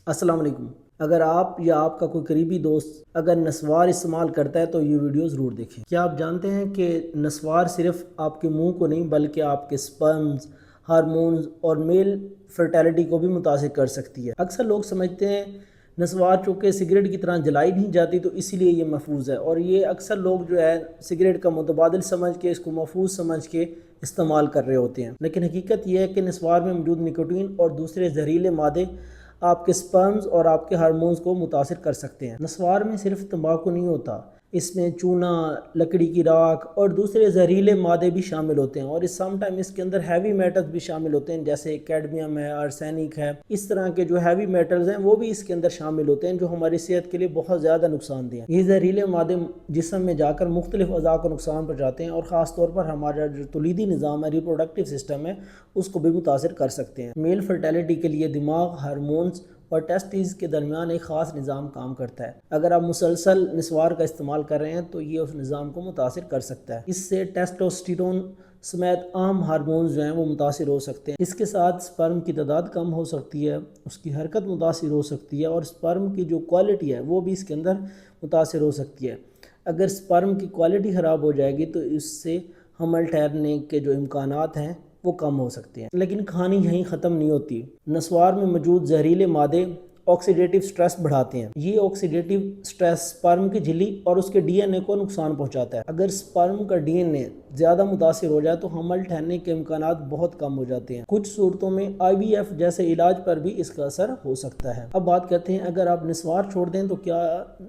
السلام علیکم۔ اگر آپ یا آپ کا کوئی قریبی دوست اگر نسوار استعمال کرتا ہے تو یہ ویڈیو ضرور دیکھیں۔ کیا آپ جانتے ہیں کہ نسوار صرف آپ کے منہ کو نہیں بلکہ آپ کے سپرمز، ہارمونز اور میل فرٹیلیٹی کو بھی متاثر کر سکتی ہے۔ اکثر لوگ سمجھتے ہیں نسوار چونکہ سگریٹ کی طرح جلائی نہیں جاتی تو اسی لیے یہ محفوظ ہے، اور یہ اکثر لوگ جو ہے سگریٹ کا متبادل سمجھ کے اس کو محفوظ سمجھ کے استعمال کر رہے ہوتے ہیں، لیکن حقیقت یہ ہے کہ نسوار میں موجود نکوٹین اور دوسرے زہریلے مادے آپ کے سپرمز اور آپ کے ہارمونز کو متاثر کر سکتے ہیں۔ نسوار میں صرف تمباکو نہیں ہوتا، اس میں چونا، لکڑی کی راکھ اور دوسرے زہریلے مادے بھی شامل ہوتے ہیں، اور سم ٹائم اس کے اندر ہیوی میٹلز بھی شامل ہوتے ہیں، جیسے کیڈمیم ہے، آرسینک ہے۔ اس طرح کے جو ہیوی میٹلز ہیں وہ بھی اس کے اندر شامل ہوتے ہیں، جو ہماری صحت کے لیے بہت زیادہ نقصان دہ ہیں۔ یہ زہریلے مادے جسم میں جا کر مختلف اعضاء کو نقصان پہنچاتے ہیں، اور خاص طور پر ہمارا جو تولیدی نظام ہے، ریپروڈکٹیو سسٹم ہے، اس کو بھی متاثر کر سکتے ہیں۔ میل فرٹیلیٹی کے لیے دماغ، ہارمونز اور ٹیسٹیز کے درمیان ایک خاص نظام کام کرتا ہے۔ اگر آپ مسلسل نسوار کا استعمال کر رہے ہیں تو یہ اس نظام کو متاثر کر سکتا ہے۔ اس سے ٹیسٹوسٹیرون سمیت عام ہارمونز جو ہیں وہ متاثر ہو سکتے ہیں۔ اس کے ساتھ سپرم کی تعداد کم ہو سکتی ہے، اس کی حرکت متاثر ہو سکتی ہے، اور سپرم کی جو کوالٹی ہے وہ بھی اس کے اندر متاثر ہو سکتی ہے۔ اگر سپرم کی کوالٹی خراب ہو جائے گی تو اس سے حمل ٹھہرنے کے جو امکانات ہیں وہ کم ہو سکتے ہیں۔ لیکن کہانی یہیں ختم نہیں ہوتی۔ نسوار میں موجود زہریلے مادے آکسیڈیٹیو سٹریس بڑھاتے ہیں۔ یہ آکسیڈیٹیو سٹریس سپرم کی جھلی اور اس کے ڈی این اے کو نقصان پہنچاتا ہے۔ اگر سپرم کا ڈی این اے زیادہ متاثر ہو جائے تو حمل ٹھہرنے کے امکانات بہت کم ہو جاتے ہیں۔ کچھ صورتوں میں آئی وی ایف جیسے علاج پر بھی اس کا اثر ہو سکتا ہے۔ اب بات کرتے ہیں اگر آپ نسوار چھوڑ دیں تو کیا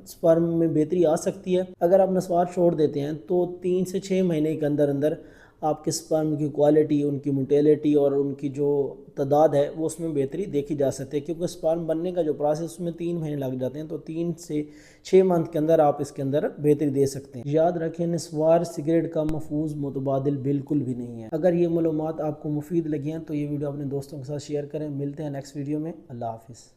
سپرم میں بہتری آ سکتی ہے؟ اگر آپ نسوار چھوڑ دیتے ہیں تو 3 سے 6 مہینے کے اندر آپ کے سپرم کی کوالٹی، ان کی موٹیلیٹی اور ان کی جو تعداد ہے وہ اس میں بہتری دیکھی جا سکتی ہے، کیونکہ سپرم بننے کا جو پروسیس اس میں 3 مہینے لگ جاتے ہیں، تو 3 سے 6 منتھ کے اندر آپ اس کے اندر بہتری دے سکتے ہیں۔ یاد رکھیں نسوار سگریٹ کا محفوظ متبادل بالکل بھی نہیں ہے۔ اگر یہ معلومات آپ کو مفید لگی ہیں تو یہ ویڈیو اپنے دوستوں کے ساتھ شیئر کریں۔ ملتے ہیں نیکسٹ ویڈیو میں۔ اللہ حافظ۔